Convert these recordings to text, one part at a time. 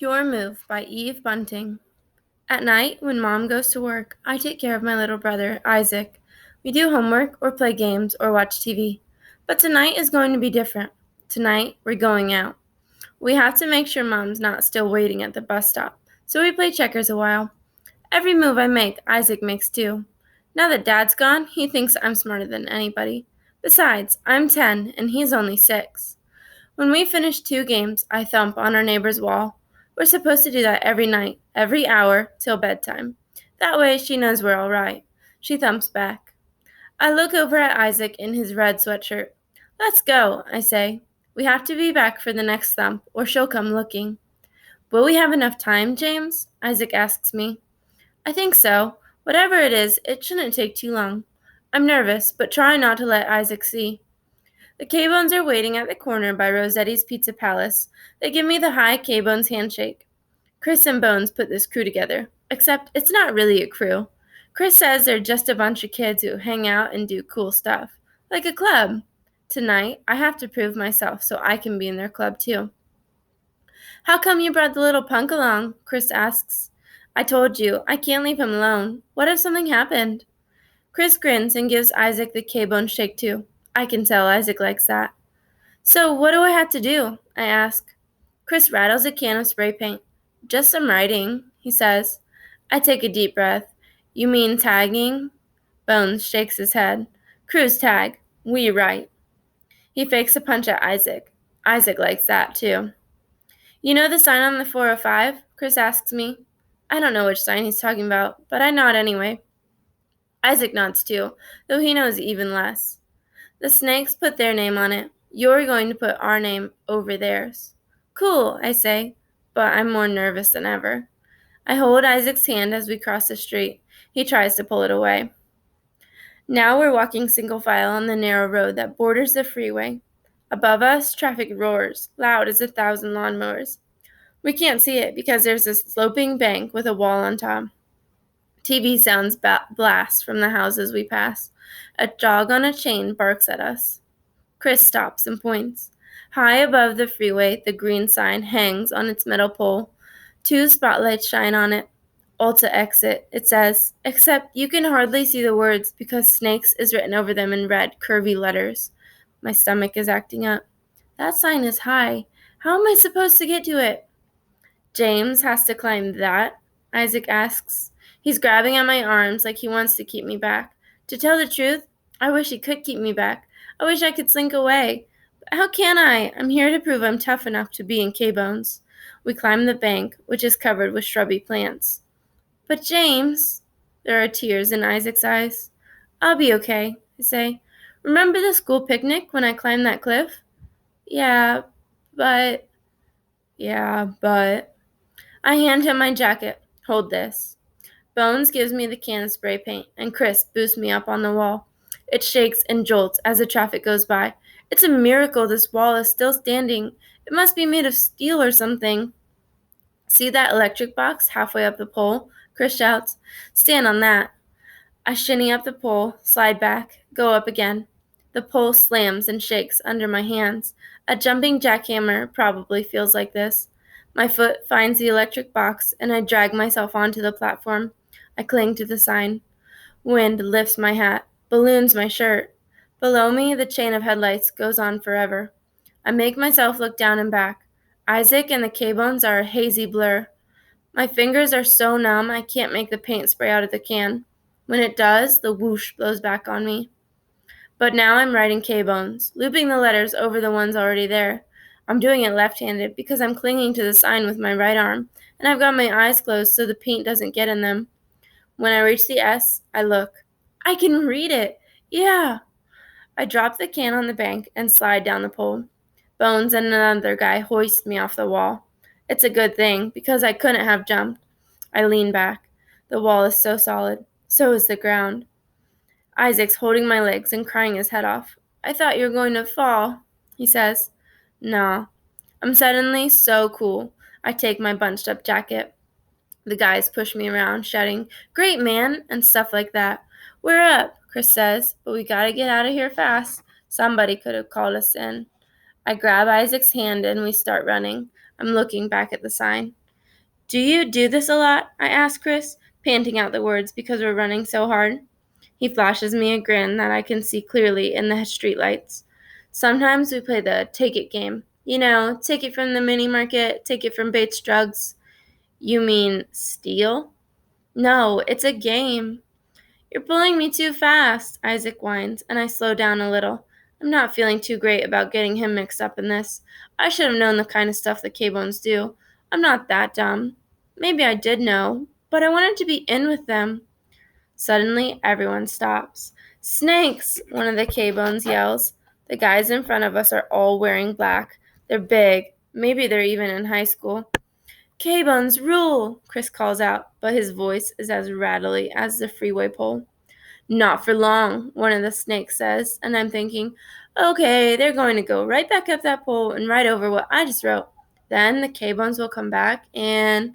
Your Move by Eve Bunting. At night, when Mom goes to work, I take care of my little brother, Isaac. We do homework or play games or watch TV. But tonight is going to be different. Tonight, we're going out. We have to make sure Mom's not still waiting at the bus stop, so we play checkers a while. Every move I make, Isaac makes too. Now that Dad's gone, he thinks I'm smarter than anybody. Besides, I'm 10 and he's only 6. When we finish 2 games, I thump on our neighbor's wall. We're supposed to do that every night, every hour, till bedtime. That way she knows we're all right. She thumps back. I look over at Isaac in his red sweatshirt. Let's go, I say. We have to be back for the next thump, or she'll come looking. Will we have enough time, James? Isaac asks me. I think so. Whatever it is, it shouldn't take too long. I'm nervous, but try not to let Isaac see. The K-Bones are waiting at the corner by Rossetti's Pizza Palace. They give me the high K-Bones handshake. Chris and Bones put this crew together, except it's not really a crew. Chris says they're just a bunch of kids who hang out and do cool stuff, like a club. Tonight, I have to prove myself so I can be in their club too. How come you brought the little punk along? Chris asks. I told you, I can't leave him alone. What if something happened? Chris grins and gives Isaac the K-Bone shake too. I can tell Isaac likes that. So what do I have to do? I ask. Chris rattles a can of spray paint. Just some writing, he says. I take a deep breath. You mean tagging? Bones shakes his head. Cruise tag. We write. He fakes a punch at Isaac. Isaac likes that too. You know the sign on the 405? Chris asks me. I don't know which sign he's talking about, but I nod anyway. Isaac nods too, though he knows even less. The snakes put their name on it. You're going to put our name over theirs. Cool, I say, but I'm more nervous than ever. I hold Isaac's hand as we cross the street. He tries to pull it away. Now we're walking single file on the narrow road that borders the freeway. Above us, traffic roars, loud as 1,000 lawnmowers. We can't see it because there's a sloping bank with a wall on top. TV sounds blast from the houses we pass. A dog on a chain barks at us. Chris stops and points. High above the freeway, the green sign hangs on its metal pole. 2 spotlights shine on it. Ulta exit, it says, except you can hardly see the words because snakes is written over them in red, curvy letters. My stomach is acting up. That sign is high. How am I supposed to get to it? James has to climb that? Isaac asks. He's grabbing at my arms like he wants to keep me back. To tell the truth, I wish he could keep me back. I wish I could slink away. But how can I? I'm here to prove I'm tough enough to be in K-Bones. We climb the bank, which is covered with shrubby plants. But James, there are tears in Isaac's eyes. I'll be okay, I say. Remember the school picnic when I climbed that cliff? Yeah, but... I hand him my jacket. Hold this. Bones gives me the can of spray paint, and Chris boosts me up on the wall. It shakes and jolts as the traffic goes by. It's a miracle this wall is still standing. It must be made of steel or something. See that electric box halfway up the pole? Chris shouts. Stand on that. I shinny up the pole, slide back, go up again. The pole slams and shakes under my hands. A jumping jackhammer probably feels like this. My foot finds the electric box, and I drag myself onto the platform. I cling to the sign. Wind lifts my hat, balloons my shirt. Below me, the chain of headlights goes on forever. I make myself look down and back. Isaac and the K-Bones are a hazy blur. My fingers are so numb I can't make the paint spray out of the can. When it does, the whoosh blows back on me. But now I'm writing K-Bones, looping the letters over the ones already there. I'm doing it left-handed because I'm clinging to the sign with my right arm, and I've got my eyes closed so the paint doesn't get in them. When I reach the S, I look. I can read it! Yeah! I drop the can on the bank and slide down the pole. Bones and another guy hoist me off the wall. It's a good thing, because I couldn't have jumped. I lean back. The wall is so solid. So is the ground. Isaac's holding my legs and crying his head off. I thought you were going to fall, he says. Nah. I'm suddenly so cool. I take my bunched up jacket. The guys push me around, shouting, Great, man, and stuff like that. We're up, Chris says, but we gotta get out of here fast. Somebody could have called us in. I grab Isaac's hand and we start running. I'm looking back at the sign. Do you do this a lot? I ask Chris, panting out the words because we're running so hard. He flashes me a grin that I can see clearly in the streetlights. Sometimes we play the take it game. You know, take it from the mini market, take it from Bates Drugs. You mean steal? No, it's a game. You're pulling me too fast, Isaac whines, and I slow down a little. I'm not feeling too great about getting him mixed up in this. I should have known the kind of stuff the K-Bones do. I'm not that dumb. Maybe I did know, but I wanted to be in with them. Suddenly, everyone stops. Snakes! One of the K-Bones yells. The guys in front of us are all wearing black. They're big. Maybe they're even in high school. K-Bones rule, Chris calls out, but his voice is as rattly as the freeway pole. Not for long, one of the snakes says, and I'm thinking, okay, they're going to go right back up that pole and write over what I just wrote. Then the K-Bones will come back and...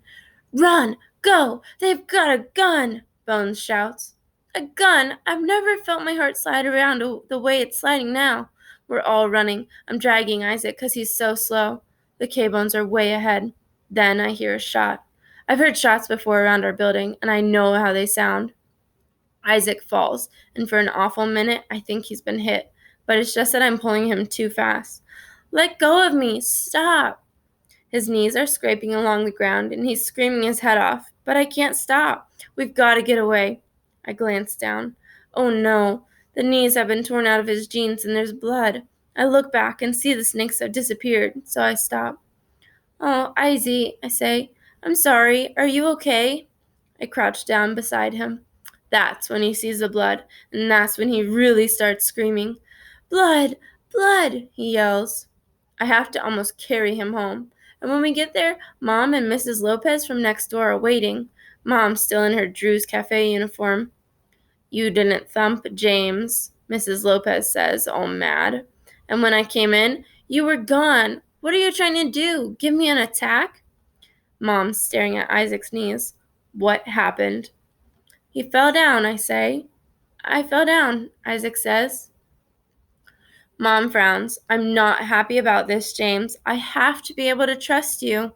Run! Go! They've got a gun! Bones shouts. A gun? I've never felt my heart slide around the way it's sliding now. We're all running. I'm dragging Isaac because he's so slow. The K-Bones are way ahead. Then I hear a shot. I've heard shots before around our building, and I know how they sound. Isaac falls, and for an awful minute I think he's been hit, but it's just that I'm pulling him too fast. Let go of me! Stop! His knees are scraping along the ground, and he's screaming his head off, but I can't stop. We've got to get away. I glance down. Oh no, the knees have been torn out of his jeans and there's blood. I look back and see the snakes have disappeared, so I stop. Oh, Izzy, I say, I'm sorry. Are you okay? I crouch down beside him. That's when he sees the blood, and that's when he really starts screaming. Blood! Blood! He yells. I have to almost carry him home. And when we get there, Mom and Mrs. Lopez from next door are waiting. Mom's still in her Drew's Cafe uniform. You didn't thump James, Mrs. Lopez says, all mad. And when I came in, you were gone. What are you trying to do? Give me an attack? Mom's staring at Isaac's knees. What happened? He fell down, I say. I fell down, Isaac says. Mom frowns. I'm not happy about this, James. I have to be able to trust you.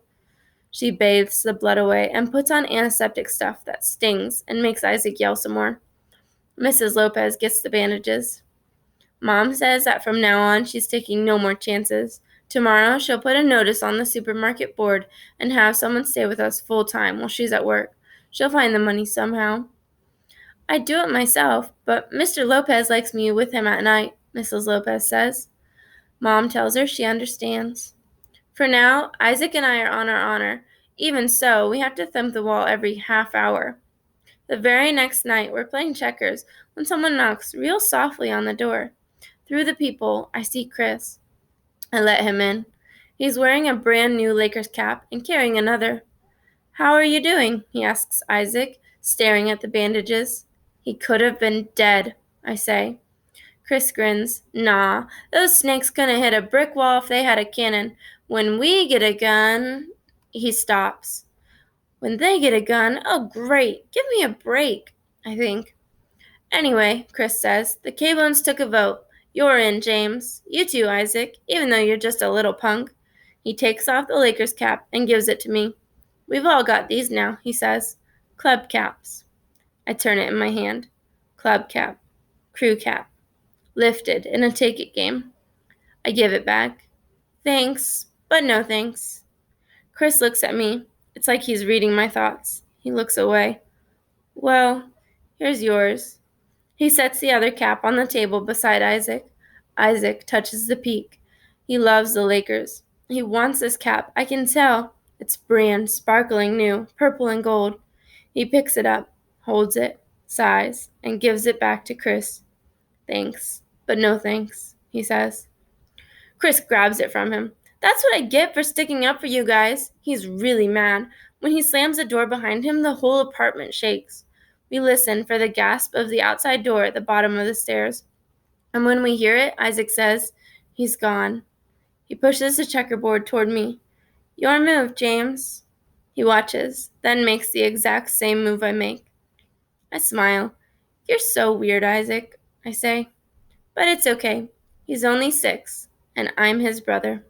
She bathes the blood away and puts on antiseptic stuff that stings and makes Isaac yell some more. Mrs. Lopez gets the bandages. Mom says that from now on she's taking no more chances. Tomorrow she'll put a notice on the supermarket board and have someone stay with us full time while she's at work. She'll find the money somehow. I'd do it myself, but Mr. Lopez likes me with him at night, Mrs. Lopez says. Mom tells her she understands. For now, Isaac and I are on our honor. Even so, we have to thump the wall every half hour. The very next night, we're playing checkers when someone knocks real softly on the door. Through the people, I see Chris. I let him in. He's wearing a brand new Lakers cap and carrying another. How are you doing? He asks Isaac, staring at the bandages. He could have been dead, I say. Chris grins. Nah, those snakes couldn't hit a brick wall if they had a cannon. When we get a gun... He stops. When they get a gun, oh great, give me a break, I think. Anyway, Chris says, the K-Bones took a vote. You're in, James. You too, Isaac, even though you're just a little punk. He takes off the Lakers cap and gives it to me. We've all got these now, he says. Club caps. I turn it in my hand. Club cap. Crew cap. Lifted in a take-it game. I give it back. Thanks, but no thanks. Chris looks at me. It's like he's reading my thoughts. He looks away. Well, here's yours. He sets the other cap on the table beside Isaac. Isaac touches the peak. He loves the Lakers. He wants this cap, I can tell. It's brand, sparkling new, purple and gold. He picks it up, holds it, sighs, and gives it back to Chris. Thanks, but no thanks, he says. Chris grabs it from him. That's what I get for sticking up for you guys. He's really mad. When he slams the door behind him, the whole apartment shakes. We listen for the gasp of the outside door at the bottom of the stairs. And when we hear it, Isaac says, he's gone. He pushes the checkerboard toward me. Your move, James. He watches, then makes the exact same move I make. I smile. You're so weird, Isaac, I say. But it's okay. He's only 6, and I'm his brother.